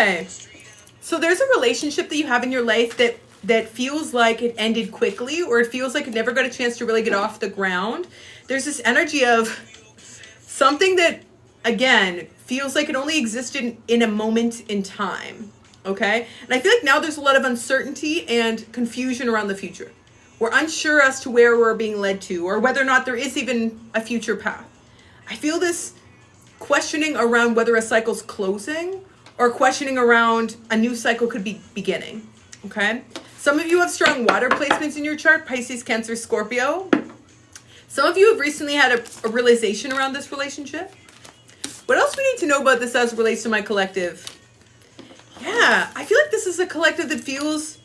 Okay. So there's a relationship that you have in your life that feels like it ended quickly, or it feels like it never got a chance to really get off the ground. There's this energy of something that, again, feels like it only existed in a moment in time. Okay? And I feel like now there's a lot of uncertainty and confusion around the future. We're unsure as to where we're being led to, or whether or not there is even a future path. I feel this questioning around whether a cycle's closing, or questioning around a new cycle could be beginning. Okay? Some of you have strong water placements in your chart, Pisces, Cancer, Scorpio. Some of you have recently had a realization around this relationship. What else we need to know about this as it relates to my collective? Yeah, I feel like this is a collective that feels,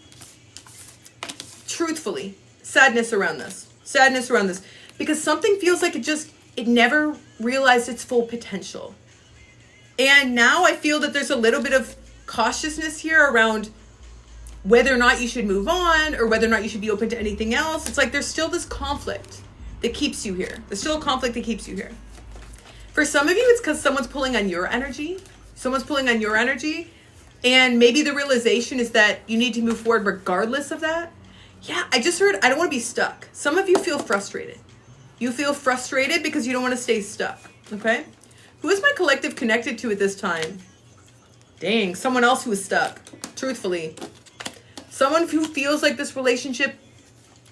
truthfully, sadness around this. Sadness around this. Because something feels like it never realized its full potential. And now I feel that there's a little bit of cautiousness here around whether or not you should move on, or whether or not you should be open to anything else. It's like there's still this conflict that keeps you here. There's still a conflict that keeps you here. For some of you, it's because someone's pulling on your energy. Someone's pulling on your energy. And maybe the realization is that you need to move forward regardless of that. Yeah, I just heard, I don't want to be stuck. Some of you feel frustrated. You feel frustrated because you don't want to stay stuck. Okay? Who is my collective connected to at this time? Dang, someone else who is stuck. Truthfully. Someone who feels like this relationship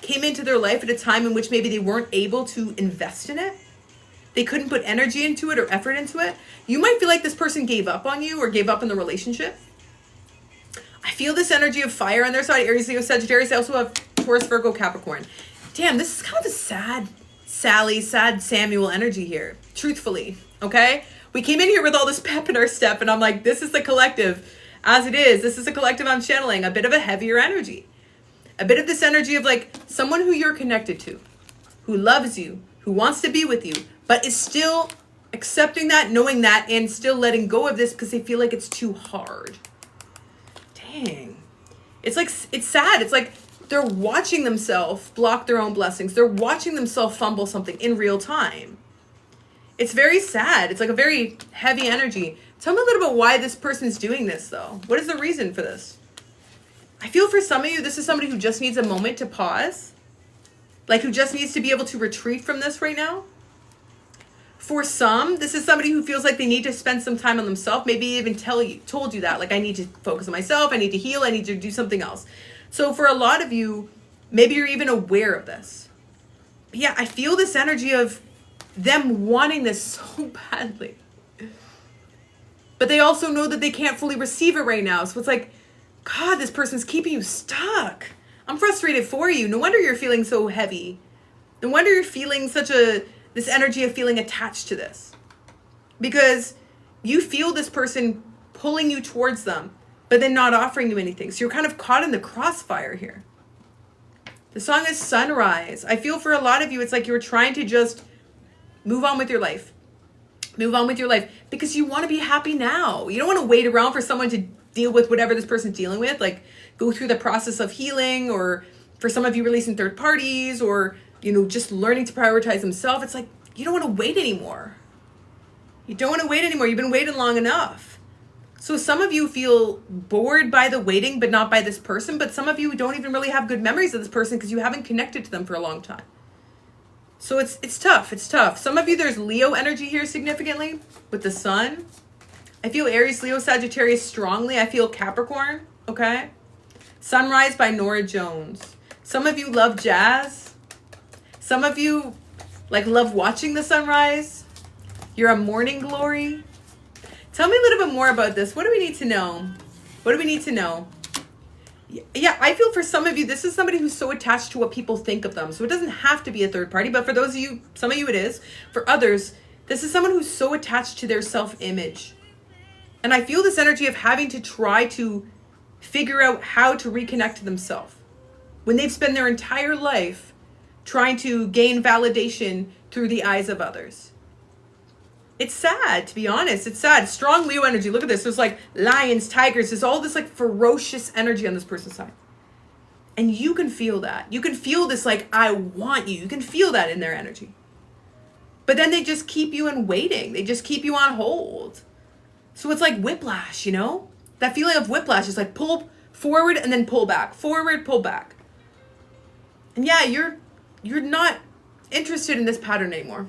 came into their life at a time in which maybe they weren't able to invest in it. They couldn't put energy into it or effort into it. You might feel like this person gave up on you or gave up on the relationship. I feel this energy of fire on their side. Aries, Leo, Sagittarius. I also have Taurus, Virgo, Capricorn. Damn, this is kind of a sad Samuel energy here. Truthfully, okay? We came in here with all this pep in our step, and I'm like, this is the collective. As it is, this is a collective I'm channeling. A bit of a heavier energy. A bit of this energy of like someone who you're connected to, who loves you, who wants to be with you, but is still accepting that, knowing that, and still letting go of this because they feel like it's too hard. Dang. It's like, it's sad. It's like they're watching themselves block their own blessings. They're watching themselves fumble something in real time. It's very sad. It's like a very heavy energy. Tell me a little bit why this person's doing this, though. What is the reason for this? I feel for some of you, this is somebody who just needs a moment to pause. Like who just needs to be able to retreat from this right now. For some, this is somebody who feels like they need to spend some time on themselves. Maybe even told you that. Like, I need to focus on myself. I need to heal. I need to do something else. So for a lot of you, maybe you're even aware of this. But yeah, I feel this energy of them wanting this so badly. But they also know that they can't fully receive it right now. So it's like, God, this person's keeping you stuck. I'm frustrated for you. No wonder you're feeling so heavy. No wonder you're feeling this energy of feeling attached to this. Because you feel this person pulling you towards them, but then not offering you anything. So you're kind of caught in the crossfire here. The song is Sunrise. I feel for a lot of you, it's like you're trying to just move on with your life. Move on with your life because you want to be happy now. You don't want to wait around for someone to deal with whatever this person's dealing with, like go through the process of healing, or for some of you releasing third parties, or, you know, just learning to prioritize themselves. It's like, you don't want to wait anymore. You don't want to wait anymore. You've been waiting long enough. So some of you feel bored by the waiting, but not by this person. But some of you don't even really have good memories of this person because you haven't connected to them for a long time. So it's tough. It's tough. Some of you, there's Leo energy here significantly with the sun. I feel Aries, Leo, Sagittarius strongly. I feel Capricorn. Okay. Sunrise by Nora Jones. Some of you love jazz. Some of you like love watching the sunrise. You're a morning glory. Tell me a little bit more about this. What do we need to know? What do we need to know? Yeah, I feel for some of you, this is somebody who's so attached to what people think of them. So it doesn't have to be a third party, but for those of you, some of you it is. For others, this is someone who's so attached to their self-image. And I feel this energy of having to try to figure out how to reconnect to themselves when they've spent their entire life trying to gain validation through the eyes of others. It's sad, to be honest. It's sad. Strong Leo energy. Look at this. There's like lions, tigers. There's all this like ferocious energy on this person's side. And you can feel that. You can feel this like, I want you. You can feel that in their energy. But then they just keep you in waiting. They just keep you on hold. So it's like whiplash, you know? that feeling of whiplash is like pull forward and then pull back, forward, pull back. And yeah, you're not interested in this pattern anymore.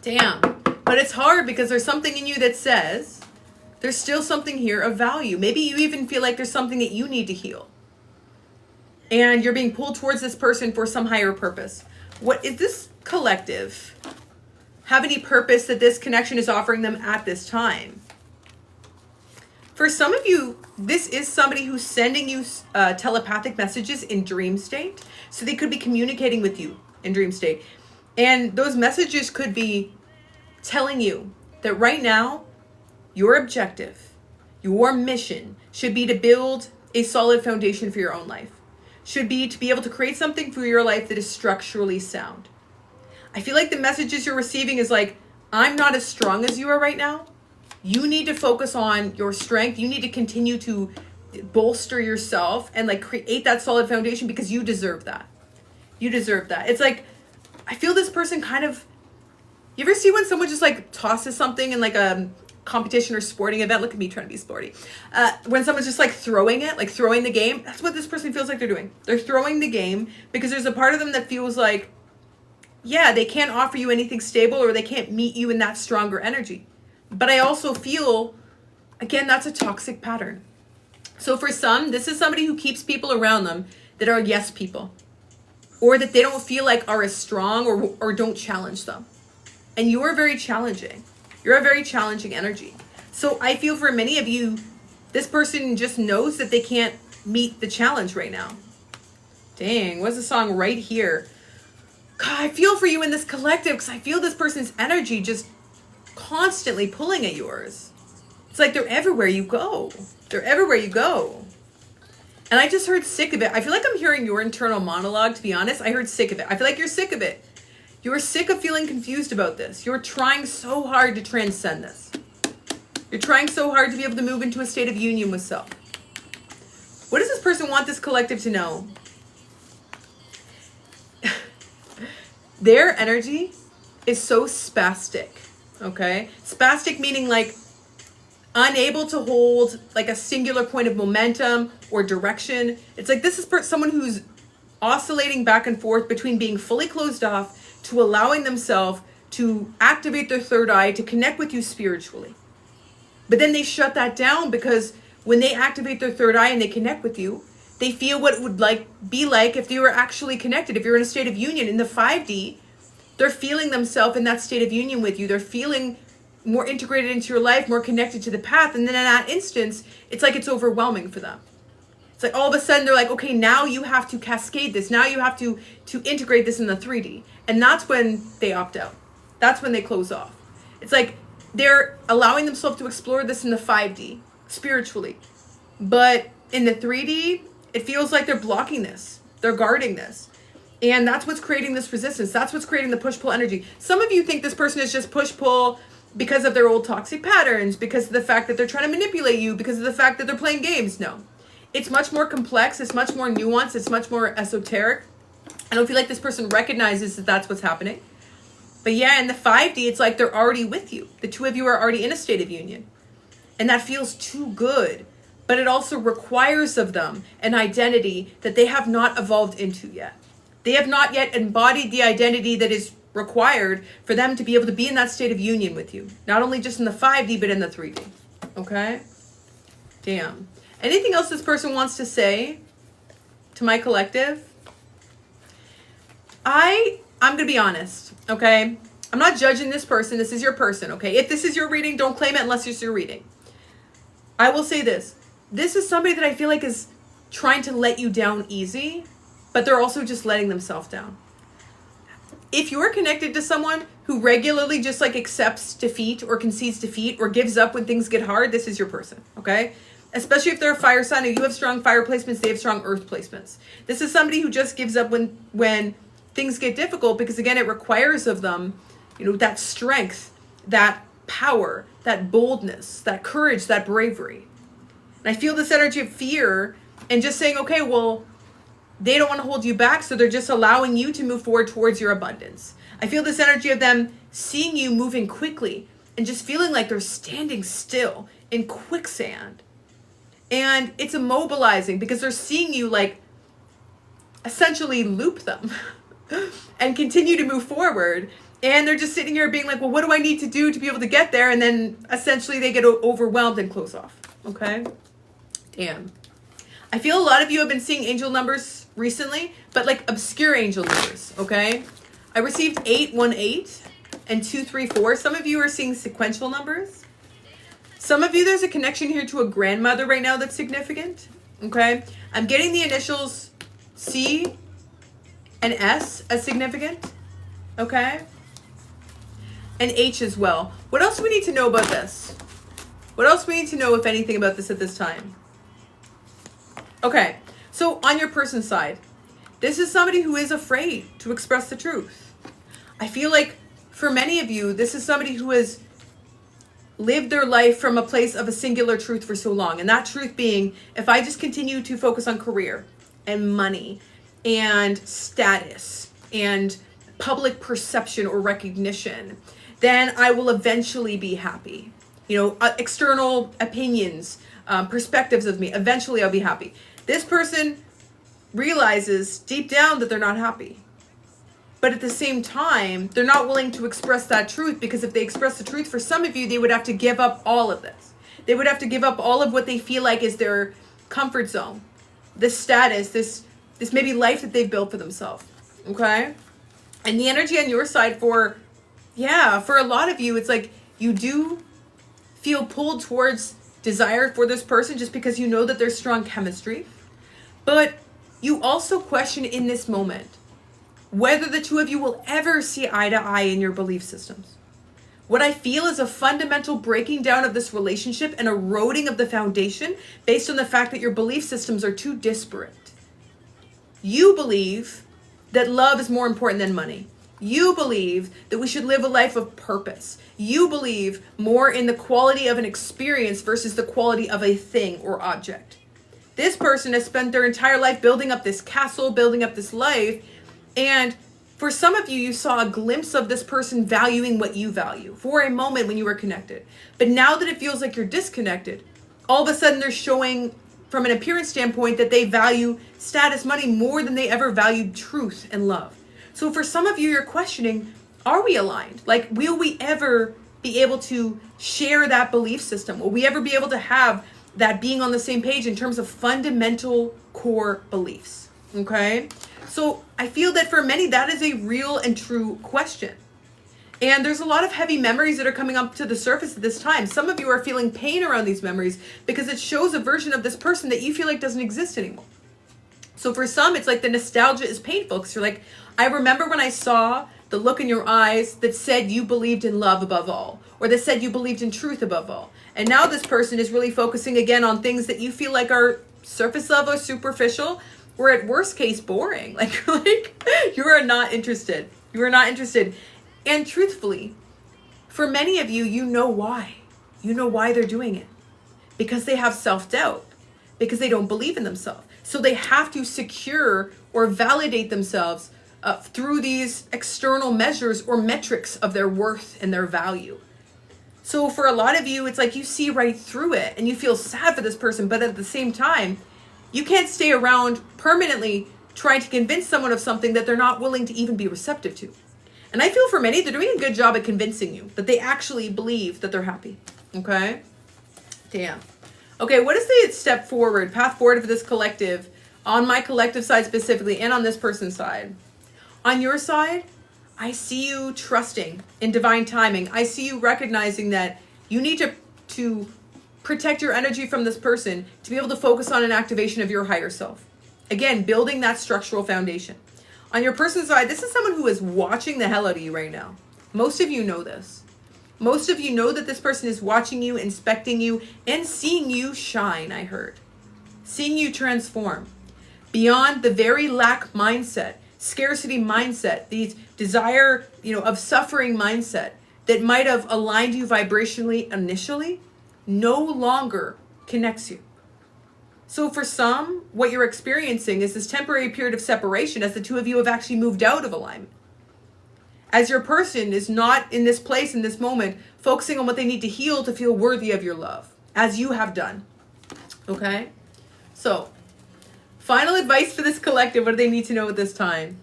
Damn. But it's hard because there's something in you that says there's still something here of value. Maybe you even feel like there's something that you need to heal. And you're being pulled towards this person for some higher purpose. What is this collective have any purpose that this connection is offering them at this time? For some of you, this is somebody who's sending you telepathic messages in dream state. So they could be communicating with you in dream state. And those messages could be telling you that right now, your objective, your mission should be to build a solid foundation for your own life. Should be to be able to create something for your life that is structurally sound. I feel like the messages you're receiving is like, I'm not as strong as you are right now. You need to focus on your strength. You need to continue to bolster yourself and like create that solid foundation because you deserve that. You deserve that. It's like, I feel this person kind of, you ever see when someone just like tosses something in like a competition or sporting event? Look at me trying to be sporty. When someone's just like throwing it, like throwing the game, that's what this person feels like they're doing. They're throwing the game because there's a part of them that feels like, yeah, they can't offer you anything stable or they can't meet you in that stronger energy. But I also feel, again, that's a toxic pattern. So for some, this is somebody who keeps people around them that are yes people or that they don't feel like are as strong or don't challenge them. And you are very challenging. You're a very challenging energy. So I feel for many of you, this person just knows that they can't meet the challenge right now. Dang, what's the song right here? God, I feel for you in this collective because I feel this person's energy just constantly pulling at yours. It's like they're everywhere you go. They're everywhere you go. And I just heard sick of it. I feel like I'm hearing your internal monologue, to be honest. I heard sick of it. I feel like you're sick of it. You're sick of feeling confused about this. You're trying so hard to transcend this. You're trying so hard to be able to move into a state of union with self. What does this person want this collective to know? Their energy is so spastic, okay? Spastic meaning like unable to hold like a singular point of momentum or direction. It's like this is someone who's oscillating back and forth between being fully closed off to allowing themselves to activate their third eye to connect with you spiritually. But then they shut that down because when they activate their third eye and they connect with you, they feel what it would be like if they were actually connected. If you're in a state of union in the 5D, they're feeling themselves in that state of union with you. They're feeling more integrated into your life, more connected to the path. And then in that instance, it's like it's overwhelming for them. It's like all of a sudden they're like, okay, now you have to cascade this. Now you have to integrate this in the 3D. And that's when they opt out. That's when they close off. It's like they're allowing themselves to explore this in the 5D spiritually. But in the 3D, it feels like they're blocking this. They're guarding this. And that's what's creating this resistance. That's what's creating the push-pull energy. Some of you think this person is just push-pull because of their old toxic patterns, because of the fact that they're trying to manipulate you, because of the fact that they're playing games. No. It's much more complex. It's much more nuanced. It's much more esoteric. I don't feel like this person recognizes that that's what's happening. But yeah, in the 5D, it's like they're already with you. The two of you are already in a state of union. And that feels too good. But it also requires of them an identity that they have not evolved into yet. They have not yet embodied the identity that is required for them to be able to be in that state of union with you. Not only just in the 5D, but in the 3D. Okay? Damn. Anything else this person wants to say to my collective? I'm going to be honest, okay? I'm not judging this person. This is your person, okay? If this is your reading, don't claim it unless it's your reading. I will say this. This is somebody that I feel like is trying to let you down easy, but they're also just letting themselves down. If you're connected to someone who regularly just like accepts defeat or concedes defeat or gives up when things get hard, this is your person, okay? Especially if they're a fire sign and you have strong fire placements, they have strong earth placements. This is somebody who just gives up when things get difficult because, again, it requires of them, that strength, that power, that boldness, that courage, that bravery. And I feel this energy of fear and just saying, okay, well, they don't want to hold you back, so they're just allowing you to move forward towards your abundance. I feel this energy of them seeing you moving quickly and just feeling like they're standing still in quicksand. And it's immobilizing because they're seeing you like essentially loop them and continue to move forward. And they're just sitting here being like, well, what do I need to do to be able to get there? And then essentially they get overwhelmed and close off. Okay? Damn. I feel a lot of you have been seeing angel numbers recently, but like obscure angel numbers. Okay? I received 818 and 234. Some of you are seeing sequential numbers. Some of you, there's a connection here to a grandmother right now that's significant. Okay? I'm getting the initials C and S as significant. Okay? And H as well. What else do we need to know about this? What else do we need to know, if anything, about this at this time? Okay, so on your person's side, this is somebody who is afraid to express the truth. I feel like for many of you, this is somebody who has lived their life from a place of a singular truth for so long. And that truth being, if I just continue to focus on career and money and status and public perception or recognition, then I will eventually be happy. You know, external opinions, perspectives of me, eventually I'll be happy. This person realizes deep down that they're not happy. But at the same time, they're not willing to express that truth, because if they express the truth, for some of you, they would have to give up all of this. They would have to give up all of what they feel like is their comfort zone, this status, this maybe life that they've built for themselves. Okay? And the energy on your side for a lot of you, it's like you do feel pulled towards desire for this person just because you know that there's strong chemistry. But you also question in this moment whether the two of you will ever see eye to eye in your belief systems. What I feel is a fundamental breaking down of this relationship and eroding of the foundation based on the fact that your belief systems are too disparate. You believe that love is more important than money. You believe that we should live a life of purpose. You believe more in the quality of an experience versus the quality of a thing or object. This person has spent their entire life building up this castle, building up this life. And for some of you, you saw a glimpse of this person valuing what you value for a moment when you were connected. But now that it feels like you're disconnected, all of a sudden they're showing from an appearance standpoint that they value status, money more than they ever valued truth and love. So for some of you, you're questioning, are we aligned? Like, will we ever be able to share that belief system? Will we ever be able to have that being on the same page in terms of fundamental core beliefs? Okay? So I feel that for many, that is a real and true question. And there's a lot of heavy memories that are coming up to the surface at this time. Some of you are feeling pain around these memories because it shows a version of this person that you feel like doesn't exist anymore. So for some, it's like the nostalgia is painful because you're like, I remember when I saw the look in your eyes that said you believed in love above all, or that said you believed in truth above all. And now this person is really focusing again on things that you feel like are surface level, superficial, or at worst case, boring. Like you are not interested. You are not interested. And truthfully, for many of you, you know why. You know why they're doing it. Because they have self-doubt. Because they don't believe in themselves. So they have to secure or validate themselves through these external measures or metrics of their worth and their value. So for a lot of you, it's like you see right through it and you feel sad for this person. But at the same time, you can't stay around permanently trying to convince someone of something that they're not willing to even be receptive to. And I feel for many, they're doing a good job at convincing you that they actually believe that they're happy. Okay? Damn. Okay, what is the step forward, path forward for this collective, on my collective side specifically, and on this person's side? On your side, I see you trusting in divine timing. I see you recognizing that you need to protect your energy from this person to be able to focus on an activation of your higher self. Again, building that structural foundation. On your person's side, this is someone who is watching the hell out of you right now. Most of you know this. Most of you know that this person is watching you, inspecting you, and seeing you shine, I heard. Seeing you transform. Beyond the very lack mindset, scarcity mindset, these desire, of suffering mindset that might have aligned you vibrationally initially, no longer connects you. So for some, what you're experiencing is this temporary period of separation as the two of you have actually moved out of alignment. As your person is not in this place, in this moment, focusing on what they need to heal to feel worthy of your love, as you have done. Okay? So, final advice for this collective. What do they need to know at this time?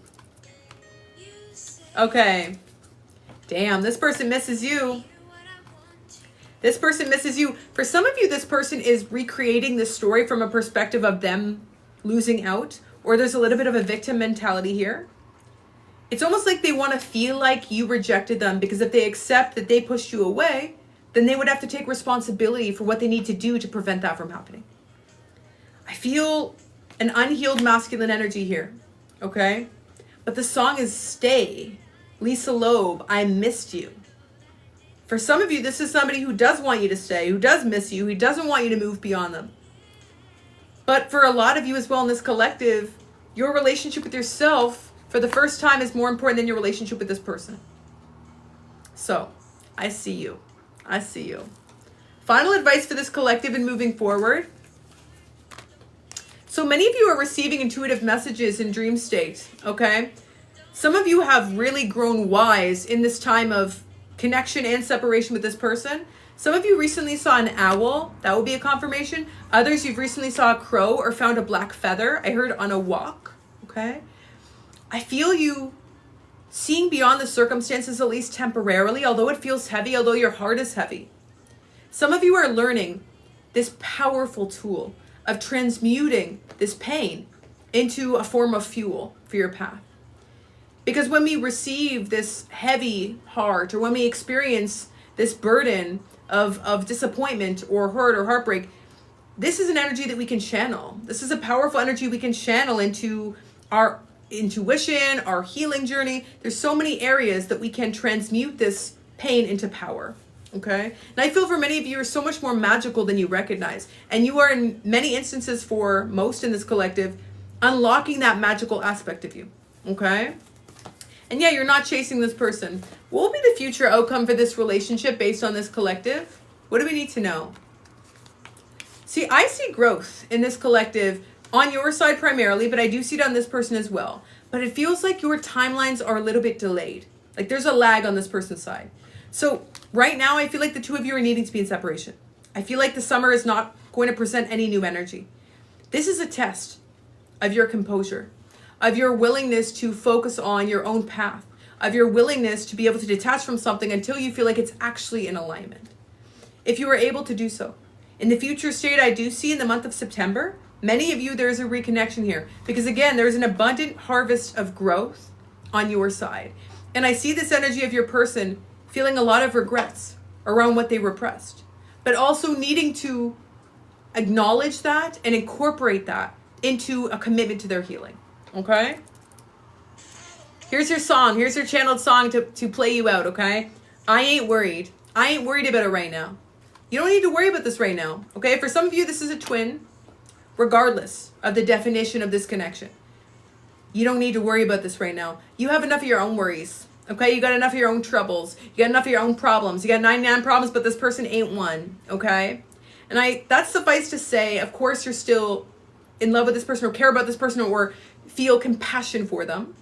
Okay. Damn, this person misses you. This person misses you. For some of you, this person is recreating this story from a perspective of them losing out, or there's a little bit of a victim mentality here. It's almost like they want to feel like you rejected them, because if they accept that they pushed you away, then they would have to take responsibility for what they need to do to prevent that from happening. I feel an unhealed masculine energy here, okay? But the song is Stay. Lisa Loeb, I Missed You. For some of you, this is somebody who does want you to stay, who does miss you, who doesn't want you to move beyond them. But for a lot of you as well in this collective, your relationship with yourself for the first time is more important than your relationship with this person. So, I see you. I see you. Final advice for this collective in moving forward. So many of you are receiving intuitive messages in dream state, okay? Some of you have really grown wise in this time of connection and separation with this person. Some of you recently saw an owl. That will be a confirmation. Others, you've recently saw a crow or found a black feather. I heard on a walk, okay? I feel you seeing beyond the circumstances, at least temporarily, although it feels heavy, although your heart is heavy. Some of you are learning this powerful tool of transmuting this pain into a form of fuel for your path. Because when we receive this heavy heart, or when we experience this burden of disappointment or hurt or heartbreak, this is an energy that we can channel. This is a powerful energy we can channel into our intuition, our healing journey. There's so many areas that we can transmute this pain into power. Okay? And I feel for many of you are so much more magical than you recognize. And you are, in many instances, for most in this collective, unlocking that magical aspect of you. Okay? And yeah, you're not chasing this person. What will be the future outcome for this relationship based on this collective? What do we need to know? See, I see growth in this collective on your side primarily, but I do see it on this person as well. But it feels like your timelines are a little bit delayed. Like there's a lag on this person's side. So right now, I feel like the two of you are needing to be in separation. I feel like the summer is not going to present any new energy. This is a test of your composure, of your willingness to focus on your own path, of your willingness to be able to detach from something until you feel like it's actually in alignment. If you are able to do so. In the future state, I do see in the month of September, many of you, there is a reconnection here. Because again, there is an abundant harvest of growth on your side. And I see this energy of your person feeling a lot of regrets around what they repressed, but also needing to acknowledge that and incorporate that into a commitment to their healing. Okay? Here's your song. Here's your channeled song to play you out, okay? I ain't worried. I ain't worried about it right now. You don't need to worry about this right now, okay? For some of you, this is a twin, regardless of the definition of this connection. You don't need to worry about this right now. You have enough of your own worries, okay? You got enough of your own troubles. You got enough of your own problems. You got 99 problems, but this person ain't one, okay? And that's suffice to say, of course, you're still in love with this person or care about this person or feel compassion for them.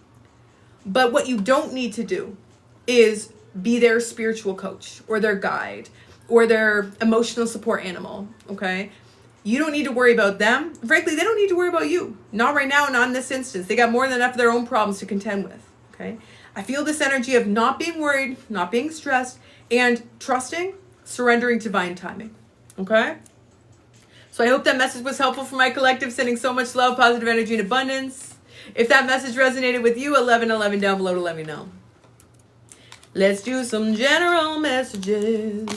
But what you don't need to do is be their spiritual coach or their guide or their emotional support animal, okay? You don't need to worry about them. Frankly, they don't need to worry about you. Not right now, not in this instance. They got more than enough of their own problems to contend with, okay? I feel this energy of not being worried, not being stressed, and trusting, surrendering divine timing, okay? So I hope that message was helpful for my collective, sending so much love, positive energy, and abundance. If that message resonated with you, 1111 down below to let me know. Let's do some general messages.